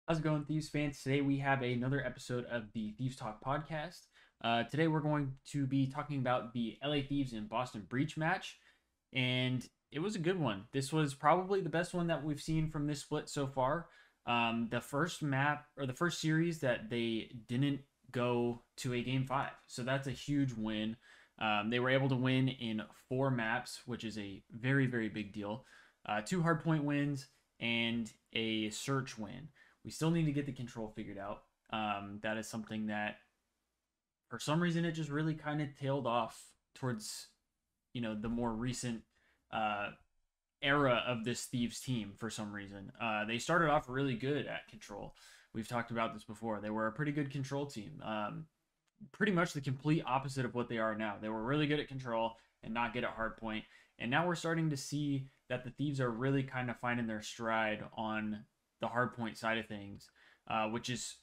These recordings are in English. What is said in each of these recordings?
How's it going, Thieves fans? Today we have another episode of the Thieves Talk podcast. Today we're going to be talking about the LA Thieves and Boston Breach match, and it was a good one. This was probably the best one that we've seen from this split so far. The first map or the first series that they didn't go to a game five, so that's a huge win. They were able to win in 4 maps, which is a very big deal. 2 hardpoint wins and a search win. We still need to get the control figured out. That is something that, for some reason, it just really kind of tailed off towards, the more recent uh, era of this Thieves team. For some reason, they started off really good at control. We've talked about this before. They were a pretty good control team. Pretty much the complete opposite of what they are now. They were really good at control and not good at hardpoint. And now we're starting to see that the Thieves are really kind of finding their stride on the hardpoint side of things, which is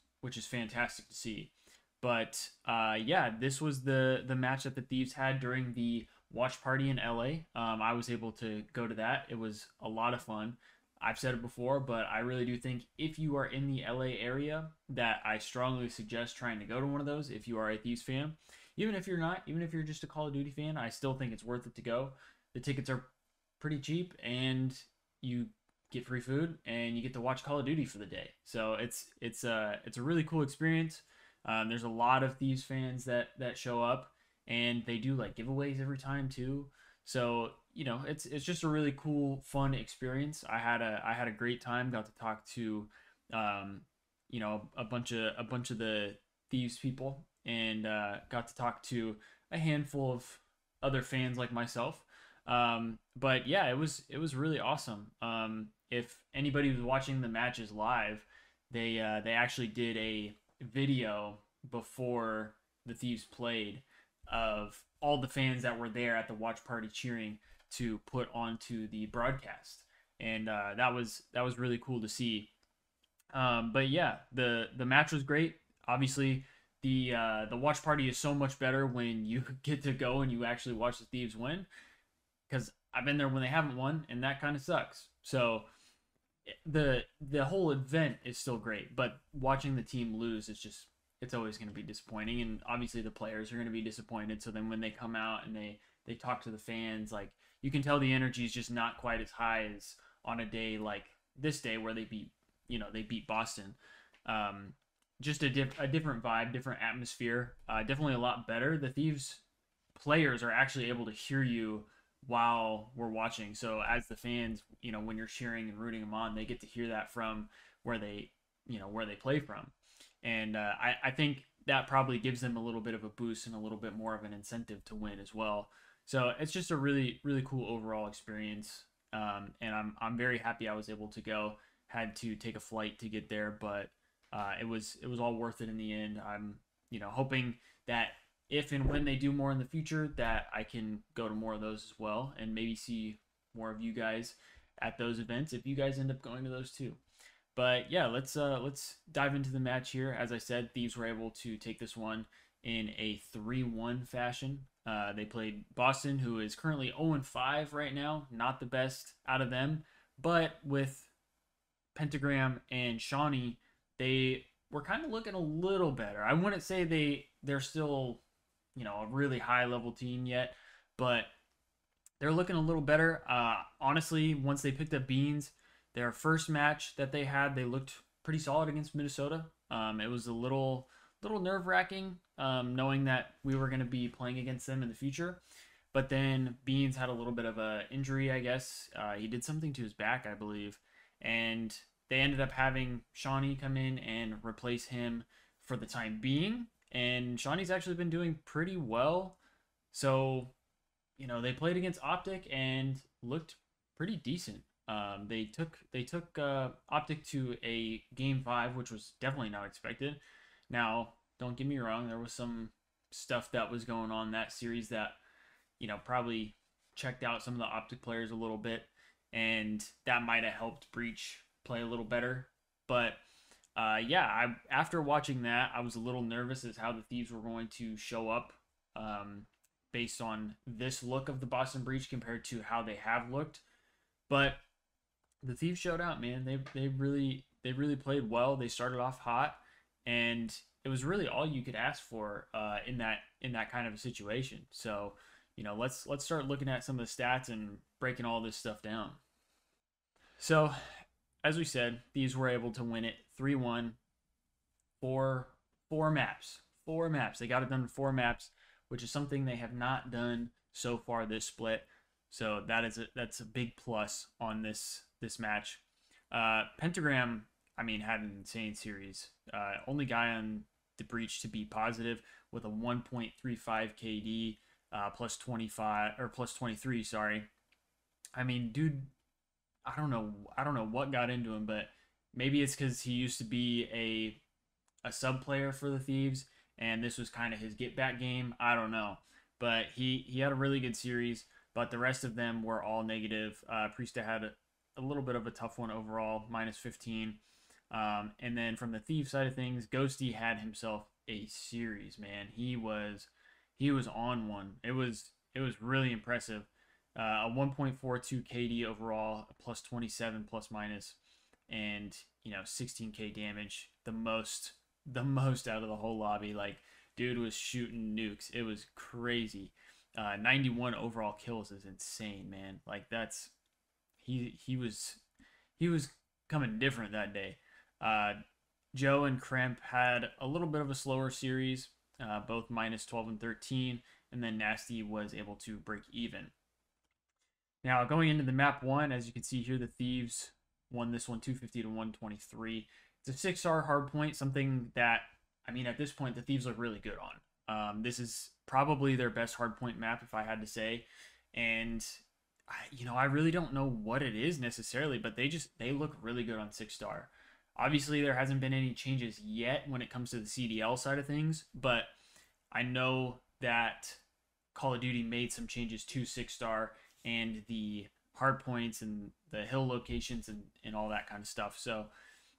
fantastic to see. But yeah, this was the match that the Thieves had during the watch party in LA. I was able to go to that. It was a lot of fun. I've said it before, but I really do think if you are in the LA area, that I strongly suggest trying to go to one of those if you are a Thieves fan. Even if you're not, even if you're just a Call of Duty fan, I still think it's worth it to go. The tickets are pretty cheap, and you get free food and you get to watch Call of Duty for the day. So it's a really cool experience. There's a lot of Thieves fans that show up, and they do like giveaways every time too. So it's just a really cool, fun experience. I had a great time. Got to talk to a bunch of the Thieves people, and got to talk to a handful of other fans like myself. But yeah, it was really awesome. If anybody was watching the matches live, they actually did a video before the Thieves played of all the fans that were there at the watch party cheering to put onto the broadcast, and that was really cool to see. But yeah, the match was great. Obviously, the watch party is so much better when you get to go and you actually watch the Thieves win, because I've been there when they haven't won, and that kind of sucks. So the whole event is still great, but watching the team lose is just, it's always going to be disappointing, and obviously the players are going to be disappointed. So then when they come out and they talk to the fans, like, you can tell the energy is just not quite as high as on a day like this day where they beat Boston. Um, just a different vibe, different atmosphere. Definitely a lot better. The Thieves players are actually able to hear you while we're watching. So as the fans, when you're cheering and rooting them on, they get to hear that from where they play from, and I think that probably gives them a little bit of a boost and a little bit more of an incentive to win as well. So it's just a really cool overall experience, and I'm very happy I was able to go. Had to take a flight to get there, but it was all worth it in the end. I'm hoping that if and when they do more in the future, that I can go to more of those as well, and maybe see more of you guys at those events if you guys end up going to those too. But yeah, let's dive into the match here. As I said, Thieves were able to take this one in a 3-1 fashion. They played Boston, who is currently 0-5 right now, not the best out of them, but with Pentagram and Shawnee, they were kind of looking a little better. I wouldn't say they're still, a really high level team yet, but they're looking a little better. Honestly, once they picked up Beans, their first match that they had, they looked pretty solid against Minnesota. It was a little nerve wracking, knowing that we were going to be playing against them in the future. But then Beans had a little bit of a injury, I guess. He did something to his back, I believe, and they ended up having Shawnee come in and replace him for the time being. And Shawnee's actually been doing pretty well. So, they played against Optic and looked pretty decent. They took Optic to a game five, which was definitely not expected. Now, don't get me wrong, there was some stuff that was going on that series that probably checked out some of the Optic players a little bit, and that might have helped Breach play a little better. But yeah, after watching that, I was a little nervous as how the Thieves were going to show up, based on this look of the Boston Breach compared to how they have looked. But the Thieves showed out, man. They really they really played well. They started off hot, and it was really all you could ask for in that kind of a situation. So, let's start looking at some of the stats and breaking all this stuff down. So, as we said, these were able to win it 3-1 for four maps. Four maps. They got it done in four maps, which is something they have not done so far this split. So that's a big plus on this match. Pentagram, I mean, had an insane series. Only guy on the breach to be positive with a 1.35 KD, plus 25 or plus 23. Sorry. I mean, dude, I don't know what got into him, but maybe it's because he used to be a sub player for the Thieves, and this was kind of his get back game. I don't know, but he had a really good series. But the rest of them were all negative. Priesta had a little bit of a tough one overall, minus 15. And then from the Thief side of things, Ghosty had himself a series. Man, he was on one. It was really impressive. A 1.42 KD overall, a plus 27 plus minus, and 16k damage, the most out of the whole lobby. Like, dude was shooting nukes. It was crazy. 91 overall kills is insane, man. Like, that's he was coming different that day. Uh, Joe and Kremp had a little bit of a slower series, both minus 12 and 13, and then Nasty was able to break even. Now, going into the map one, as you can see here, the Thieves won this one 250 to 123. It's a 6-star hardpoint, something that, I mean, at this point, the Thieves look really good on. This is probably their best hardpoint map, if I had to say. And, I really don't know what it is necessarily, but they look really good on 6-star. Obviously, there hasn't been any changes yet when it comes to the CDL side of things, but I know that Call of Duty made some changes to 6-star and the hard points and the hill locations and all that kind of stuff. So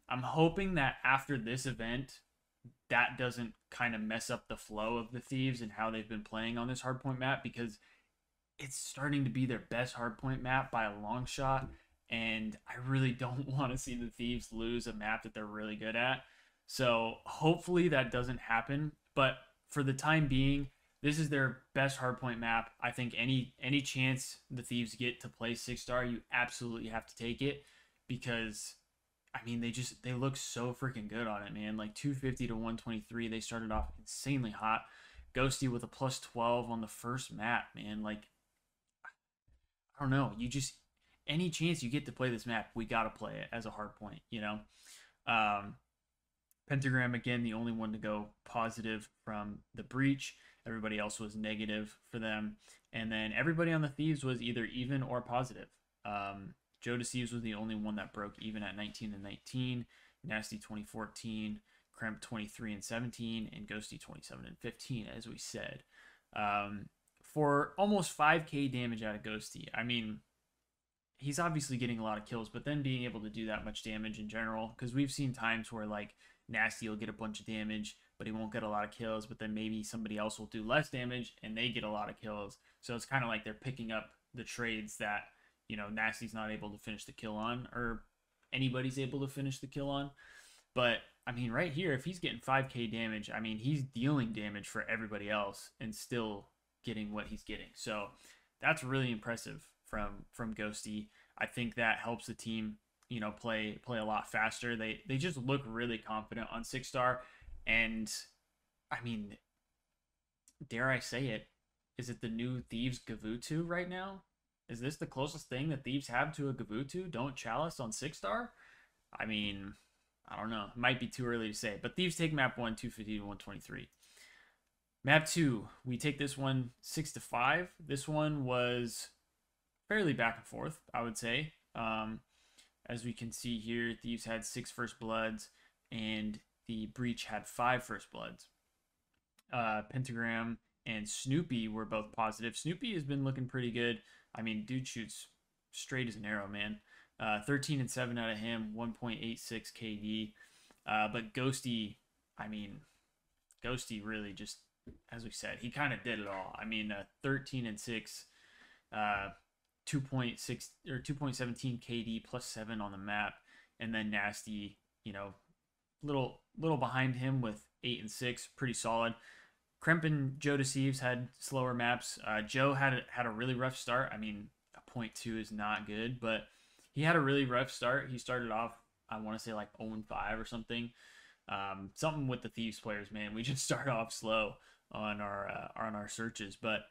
I'm hoping that after this event, that doesn't kind of mess up the flow of the Thieves and how they've been playing on this hardpoint map, because it's starting to be their best hardpoint map by a long shot. And I really don't want to see the Thieves lose a map that they're really good at. So hopefully that doesn't happen. But for the time being, this is their best hardpoint map. I think any chance the Thieves get to play 6-star, you absolutely have to take it, because I mean they look so freaking good on it, man. Like 250 to 123, they started off insanely hot. Ghosty with a plus 12 on the first map, man. Like, I don't know, any chance you get to play this map, we gotta play it as a hardpoint. Um, Pentagram, again, the only one to go positive from the breach. Everybody else was negative for them. And then everybody on the Thieves was either even or positive. Joe Deceives was the only one that broke even at 19 and 19. Nasty 2014, Kremp 23 and 17, and Ghosty 27 and 15, as we said. For almost 5k damage out of Ghosty. I mean, he's obviously getting a lot of kills, but then being able to do that much damage in general, because we've seen times where, like, Nasty will get a bunch of damage, but he won't get a lot of kills, but then maybe somebody else will do less damage and they get a lot of kills. So it's kind of like they're picking up the trades that, Nasty's not able to finish the kill on, or anybody's able to finish the kill on. But, I mean, right here, if he's getting 5k damage, I mean, he's dealing damage for everybody else and still getting what he's getting. So that's really impressive from Ghosty. I think that helps the team, play a lot faster. They just look really confident on 6-star. And I mean, dare I say it, is it the new Thieves Gavutu right now? Is this the closest thing that Thieves have to a Gavutu? Don't Chalice on 6-star? I mean, I don't know. It might be too early to say. But Thieves take map 1, 250 to 123. Map 2, we take this one 6-5. This one was fairly back and forth, I would say. As we can see here, Thieves had 6 first bloods, and the Breach had 5 first bloods. Pentagram and Snoopy were both positive. Snoopy has been looking pretty good. I mean, dude shoots straight as an arrow, man. 13 and 7 out of him, 1.86 KD. But Ghosty, I mean, Ghosty really just, as we said, he kind of did it all. I mean, 13 and 6, 2.6 or 2.17 KD plus 7 on the map, and then Nasty you know, little behind him with 8 and 6, pretty solid. Kremp and Joe Deceives had slower maps. Joe had a really rough start. I mean, a point 0.2 is not good, but he had a really rough start. He started off, I want to say like 0-5 or something. Something with the Thieves players, man. We just start off slow on our searches, but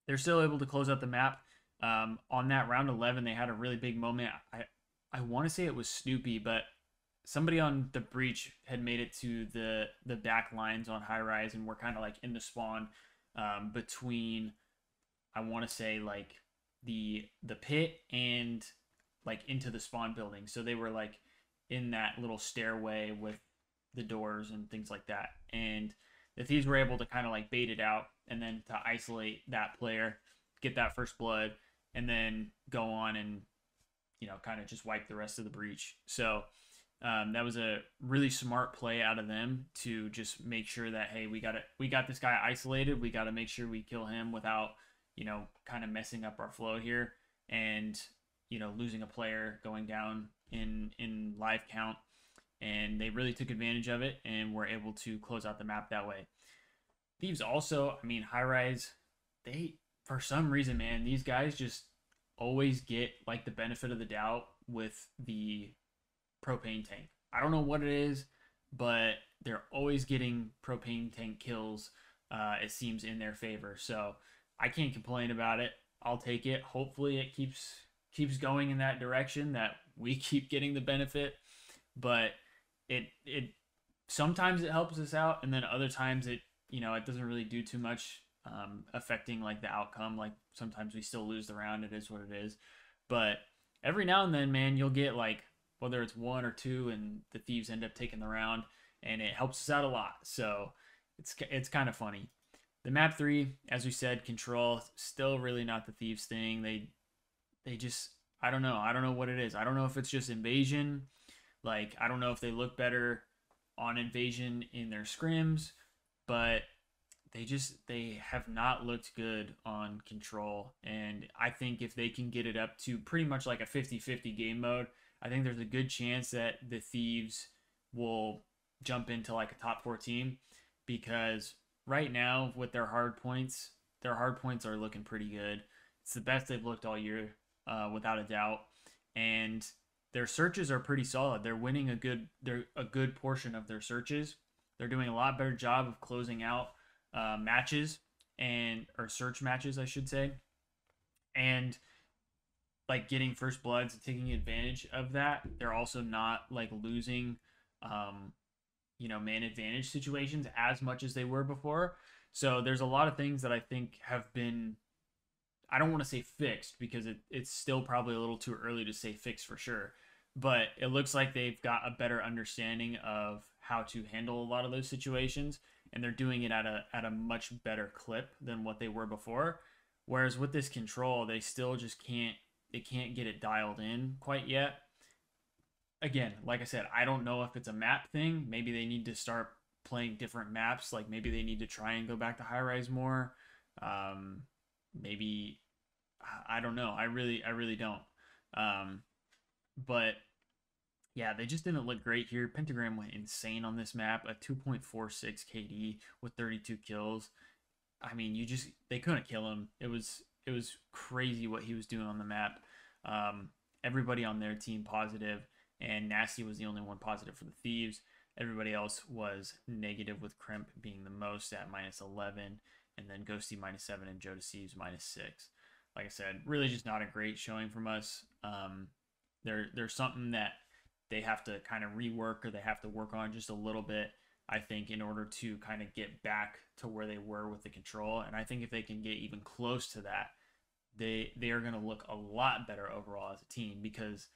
they're still able to close out the map. On that round 11, they had a really big moment. I want to say it was Snoopy, but somebody on the breach had made it to the back lines on high rise, and we're kind of like in the spawn between, I want to say, like the pit and like into the spawn building. So they were like in that little stairway with the doors and things like that. And the Thieves were able to kind of like bait it out and then to isolate that player, get that first blood, and then go on and, kind of just wipe the rest of the breach. So that was a really smart play out of them to just make sure that, hey, we got this guy isolated. We got to make sure we kill him without, kind of messing up our flow here and, losing a player, going down in live count. And they really took advantage of it and were able to close out the map that way. Thieves also, I mean, high rise, they, for some reason, man, these guys just always get like the benefit of the doubt with the propane tank. I don't know what it is, but they're always getting propane tank kills. It seems in their favor, so I can't complain about it. I'll take it. Hopefully, it keeps going in that direction that we keep getting the benefit. But it sometimes it helps us out, and then other times it doesn't really do too much, affecting like the outcome. Like sometimes we still lose the round. It is what it is. But every now and then, man, you'll get like whether it's one or two, and the Thieves end up taking the round, and it helps us out a lot. So it's kind of funny. The map 3, as we said, control, still really not the Thieves thing. They just, I don't know. I don't know what it is. I don't know if it's just invasion. Like, I don't know if they look better on invasion in their scrims, but they have not looked good on control. And I think if they can get it up to pretty much like a 50-50 game mode, I think there's a good chance that the Thieves will jump into like a top 4 team, because right now with their hard points are looking pretty good. It's the best they've looked all year, without a doubt. And their searches are pretty solid. They're winning a good portion of their searches. They're doing a lot better job of closing out matches or search matches, I should say, and like getting first bloods and taking advantage of that. They're also not like losing, man advantage situations as much as they were before. So there's a lot of things that I think have been, I don't want to say fixed, because it's still probably a little too early to say fixed for sure. But it looks like they've got a better understanding of how to handle a lot of those situations, and they're doing it at a much better clip than what they were before. Whereas with this control, they still just can't get it dialed in quite yet. Again, like I said, I don't know if it's a map thing. Maybe they need to start playing different maps. Like maybe they need to try and go back to high rise more. Maybe, I don't know. I really don't. But yeah, they just didn't look great here. Pentagram went insane on this map, a 2.46 KD with 32 kills. I mean, they couldn't kill him. It was crazy what he was doing on the map. Everybody on their team positive, and Nasty was the only one positive for the Thieves. Everybody else was negative, with Kremp being the most at -11, and then Ghosty -7, and Joe Deceives -6. Like I said, really just not a great showing from us. There's something that they have to kind of rework, or they have to work on just a little bit, I think, in order to kind of get back to where they were with the control. And I think if they can get even close to that, they are going to look a lot better overall as a team, because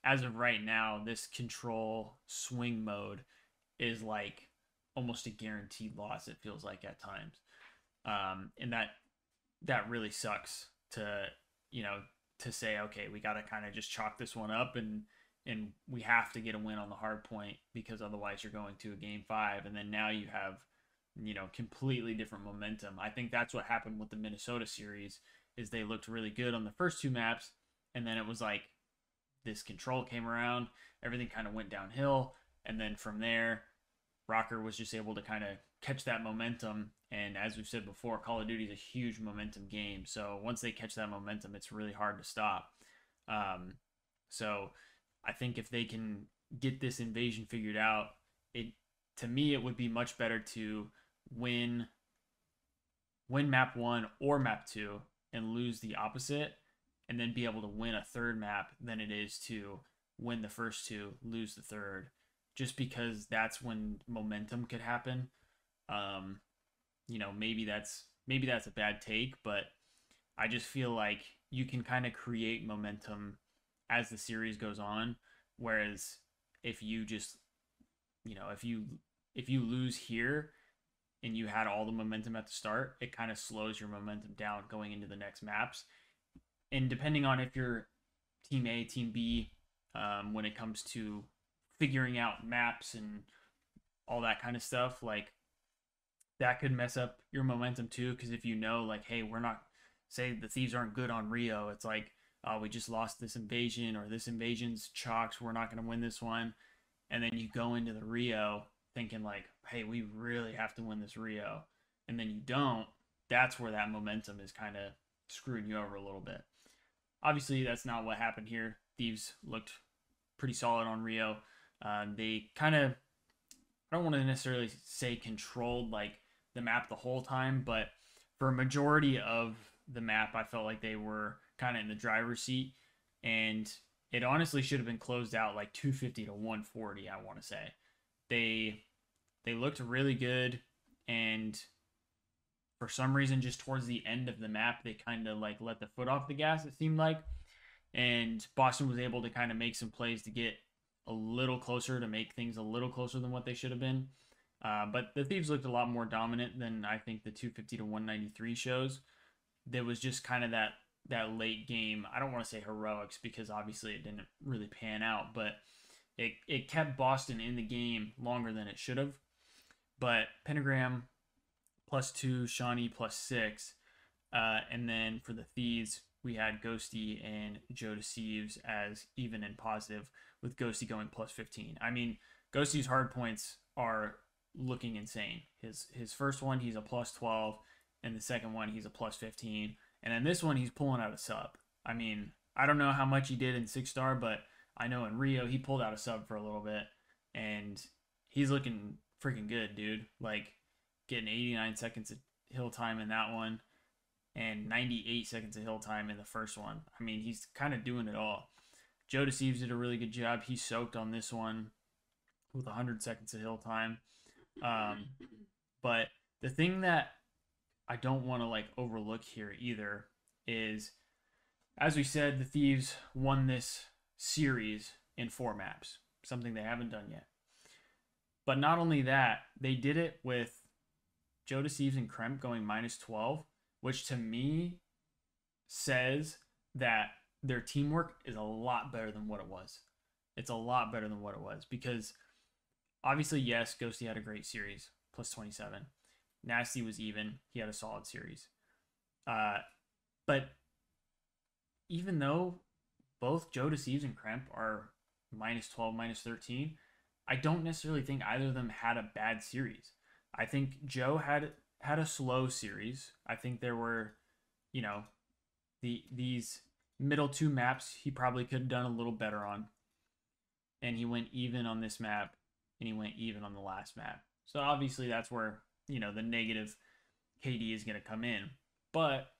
as of right now, this control swing mode is like almost a guaranteed loss, it feels like at times. And that really sucks to, to say, okay, we got to kind of just chalk this one up, and we have to get a win on the hard point, because otherwise you're going to a game 5, and then now you have, completely different momentum. I think that's what happened with the Minnesota series, is they looked really good on the first 2 maps, and then it was like this control came around, everything kind of went downhill. And then from there, Rocker was just able to kind of catch that momentum. And as we've said before, Call of Duty is a huge momentum game. So once they catch that momentum, it's really hard to stop. Um, so I think if they can get this invasion figured out, it to me it would be much better to win map one or map two and lose the opposite, and then be able to win a third map than it is to win the first two, lose the third, just because that's when momentum could happen. Um, maybe that's a bad take, but I just feel like you can kind of create momentum as the series goes on. Whereas if you just, if you lose here and you had all the momentum at the start, it kind of slows your momentum down going into the next maps. And depending on if you're team A, team B, when it comes to figuring out maps and all that kind of stuff, like that could mess up your momentum too. Because if you know, like, hey, we're not, say the Thieves aren't good on Rio, it's like, oh, we just lost this invasion, or this invasion's chalked, we're not going to win this one. And then you go into the Rio thinking like, hey, we really have to win this Rio, and then you don't. That's where that momentum is kind of screwing you over a little bit. Obviously, that's not what happened here. Thieves looked pretty solid on Rio. They kind of, I don't want to necessarily say controlled like the map the whole time, but for a majority of the map, I felt like they were kind of in the driver's seat, and it honestly should have been closed out like 250 to 140. I want to say they looked really good, and for some reason, just towards the end of the map, they kind of like let the foot off the gas. It seemed like, and Boston was able to kind of make some plays to get a little closer, to make things a little closer than what they should have been. But the Thieves looked a lot more dominant than I think the 250 to 193 shows. There was just kind of that late game. I don't want to say heroics because obviously it didn't really pan out, but it kept Boston in the game longer than it should have. But Pentagram +2, Shawnee +6, and then for the Thieves we had Ghosty and Joe Deceives as even and positive, with Ghosty going +15. I mean, Ghosty's hard points are looking insane. His first one he's a +12, and the second one he's a +15, and then this one he's pulling out a sub. I mean, I don't know how much he did in 6-star, but I know in Rio he pulled out a sub for a little bit, and he's looking freaking good, dude. Like getting 89 seconds of hill time in that one, and 98 seconds of hill time in the first one. I mean, he's kind of doing it all. Joe Deceives did a really good job. He soaked on this one with 100 seconds of hill time. But the thing that I don't want to like overlook here either is, as we said, the Thieves won this series in 4 maps, something they haven't done yet. But not only that, they did it with Joe Deceives and Kremp going -12, which to me says that their teamwork is a lot better than what it was. It's a lot better than what it was, because obviously, yes, Ghosty had a great series, +27. Nasty was even. He had a solid series. But even though both Joe Deceives and Kremp are -12, -13, I don't necessarily think either of them had a bad series. I think Joe had a slow series. I think there were, these middle 2 maps he probably could have done a little better on. And he went even on this map, and he went even on the last map. So obviously that's where, the negative KD is going to come in. But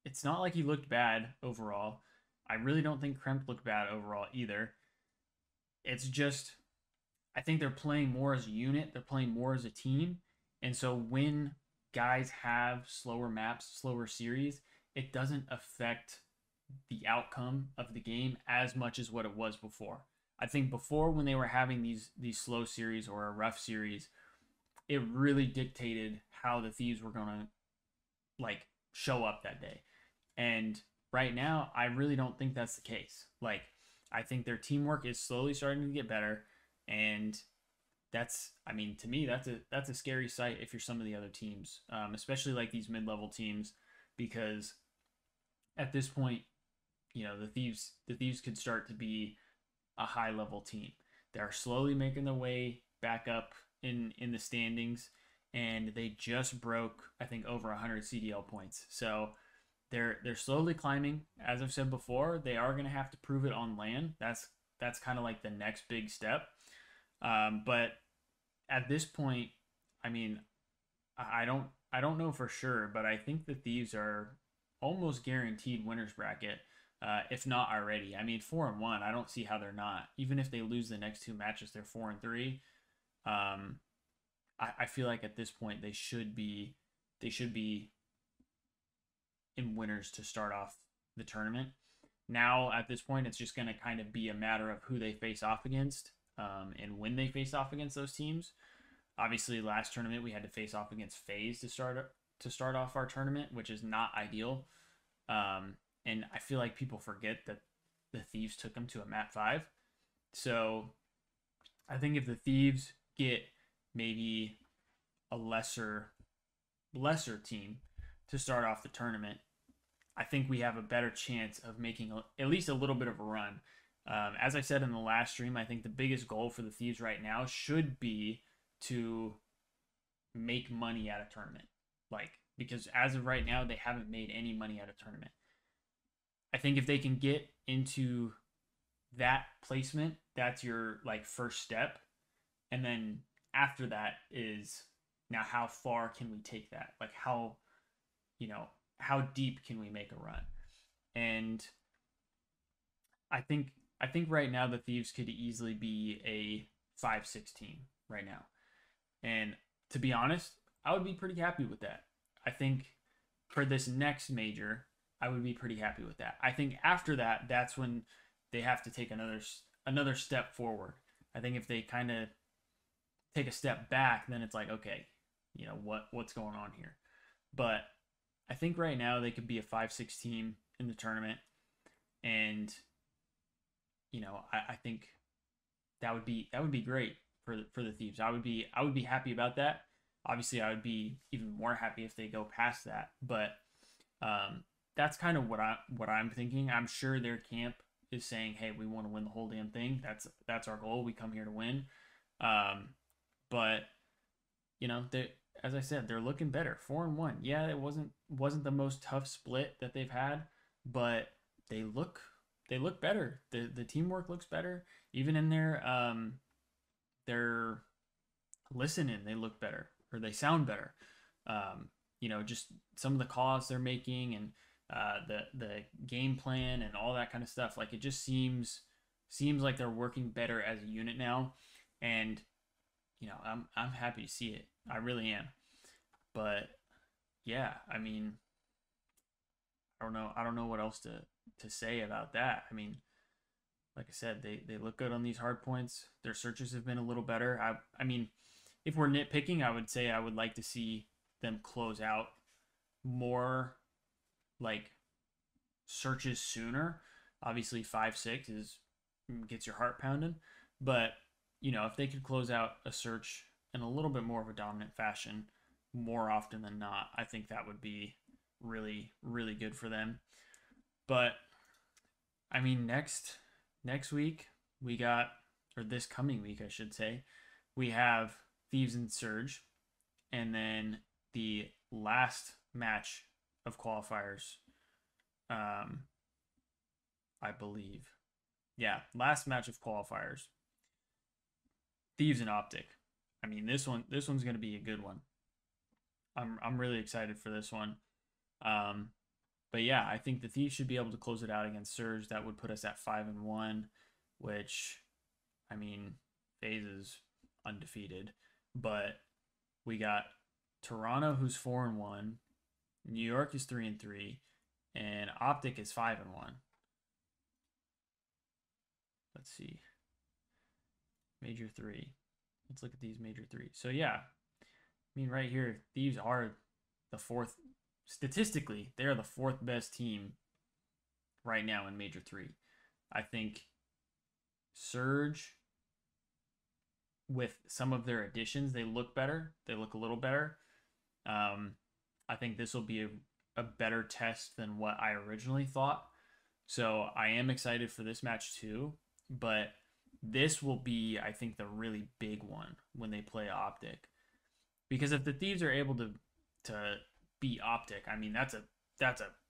it's not like he looked bad overall. I really don't think Kremp looked bad overall either. It's just, I think they're playing more as a unit. They're playing more as a team. And so when guys have slower maps, slower series, it doesn't affect the outcome of the game as much as what it was before. I think before, when they were having these slow series or a rough series, it really dictated how the Thieves were going to like show up that day. And right now, I really don't think that's the case. Like, I think their teamwork is slowly starting to get better, and that's, I mean, to me, that's a scary sight if you're some of the other teams, especially like these mid-level teams, because at this point, the Thieves could start to be a high level team. They're slowly making their way back up in the standings, and they just broke, I think, over 100 CDL points. So they're slowly climbing. As I've said before, they are going to have to prove it on land. That's kind of like the next big step. But at this point, I mean, I don't know for sure, but I think the Thieves are almost guaranteed winners bracket, if not already. I mean, 4-1. I don't see how they're not. Even if they lose the next two matches, they're 4-3. Um, I feel like at this point they should be in winners to start off the tournament. Now at this point, it's just going to kind of be a matter of who they face off against, and when they face off against those teams. Obviously, last tournament we had to face off against FaZe to start off our tournament, which is not ideal. And I feel like people forget that the Thieves took them to a Map 5. So I think if the Thieves get maybe a lesser team to start off the tournament, I think we have a better chance of making at least a little bit of a run. As I said in the last stream, I think the biggest goal for the Thieves right now should be to make money at a tournament. Like, because as of right now, they haven't made any money at a tournament. I think if they can get into that placement, that's your like first step. And then after that is now how far can we take that? Like how deep can we make a run? And I think right now the Thieves could easily be a 5-6 team right now. And to be honest, I would be pretty happy with that. I think for this next major, I would be pretty happy with that. I think after that, that's when they have to take another step forward. I think if they kind of take a step back, then it's like, okay, what's going on here? But I think right now they could be a 5-6 team in the tournament, and I think that would be great for the Thieves. I would be happy about that. Obviously, I would be even more happy if they go past that. But that's kind of what I'm thinking. I'm sure their camp is saying, "Hey, we want to win the whole damn thing. That's our goal. We come here to win." But they, as I said, they're looking better. 4-1. Yeah, it wasn't the most tough split that they've had, but they look better. The teamwork looks better. Even in their listening, they look better, or they sound better. Just some of the calls they're making, and the game plan and all that kind of stuff. Like, it just seems like they're working better as a unit now, and I'm happy to see it. I really am. But yeah, I mean, I don't know what else to say about that. I mean, like I said, they look good on these hard points. Their searches have been a little better. I mean, if we're nitpicking, I would say I would like to see them close out more like searches sooner. Obviously, 5-6 gets your heart pounding, but if they could close out a search in a little bit more of a dominant fashion more often than not, I think that would be really, really good for them. But I mean, next week we got, or this coming week, I should say, we have Thieves and Surge, and then the last match of qualifiers, I believe. Yeah, last match of qualifiers. Thieves and Optic. I mean, this one's going to be a good one. I'm really excited for this one. Um, but yeah, I think the Thieves should be able to close it out against Surge. That would put us at 5-1, which, I mean, FaZe is undefeated. But we got Toronto, who's 4-1. New York is 3-3, and Optic is 5-1. Let's see. Major 3. Let's look at these major 3. So yeah, I mean, right here, Thieves are the fourth. Statistically, they are the fourth best team right now in Major 3. I think Surge, with some of their additions, they look better. They look a little better. I think this will be a better test than what I originally thought. So I am excited for this match too, but this will be, I think, the really big one when they play Optic. Because if the Thieves are able to beat Optic, I mean that's a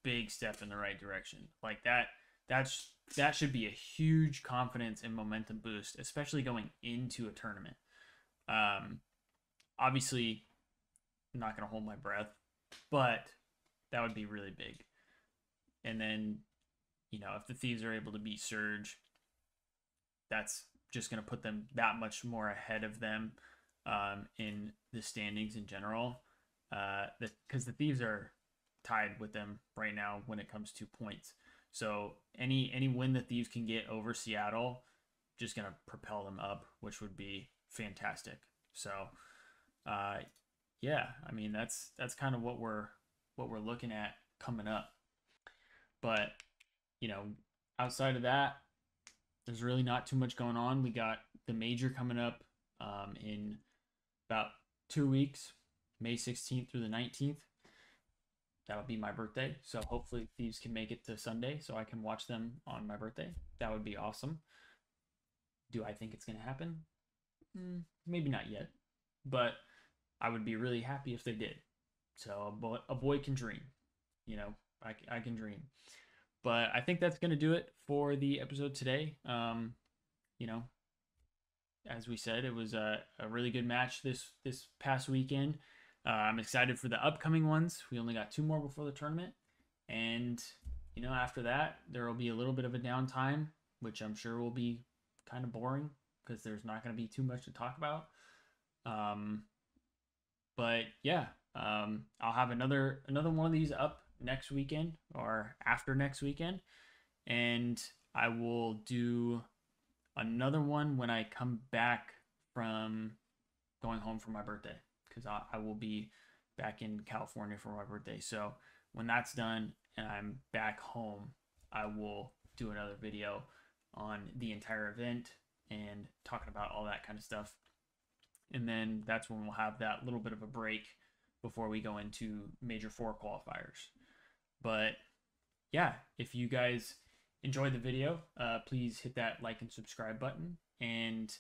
big step in the right direction. Like that should be a huge confidence and momentum boost, especially going into a tournament. Um, Obviously, I'm not gonna hold my breath, but that would be really big. And then, if the Thieves are able to beat Surge, that's just gonna put them that much more ahead of them in the standings in general. Because the Thieves are tied with them right now when it comes to points. So any win the Thieves can get over Seattle, just gonna propel them up, which would be fantastic. So, uh, yeah, I mean that's kind of what we're looking at coming up. But you know, outside of that, there's really not too much going on. We got the major coming up in about 2 weeks, May 16th through the 19th. That'll be my birthday. So hopefully Thieves can make it to Sunday so I can watch them on my birthday. That would be awesome. Do I think it's going to happen? Maybe not yet, but I would be really happy if they did. So a boy can dream. You know, I can dream. But I think that's going to do it for the episode today. You know, as we said, it was a really good match this past weekend. I'm excited for the upcoming ones. We only got 2 more before the tournament, and after that there will be a little bit of a downtime, which I'm sure will be kind of boring because there's not going to be too much to talk about. Um, but yeah, I'll have another one of these up next weekend or after next weekend, and I will do another one when I come back from going home for my birthday because I will be back in California for my birthday. So when that's done and I'm back home, I will do another video on the entire event and talking about all that kind of stuff. And then that's when we'll have that little bit of a break before we go into Major 4 qualifiers. But yeah, if you guys enjoyed the video, please hit that like and subscribe button. And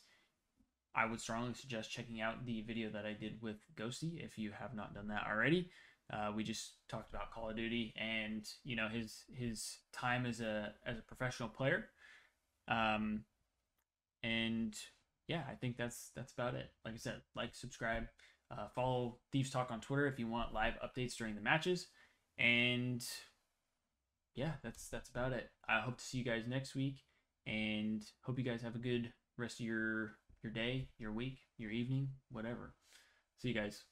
I would strongly suggest checking out the video that I did with Ghosty if you have not done that already. We just talked about Call of Duty and his time as a professional player. And yeah, I think that's about it. Like I said, like, subscribe, follow Thieves Talk on Twitter if you want live updates during the matches, and yeah, that's about it. I hope to see you guys next week, and hope you guys have a good rest of your day, your week, your evening, whatever. See you guys.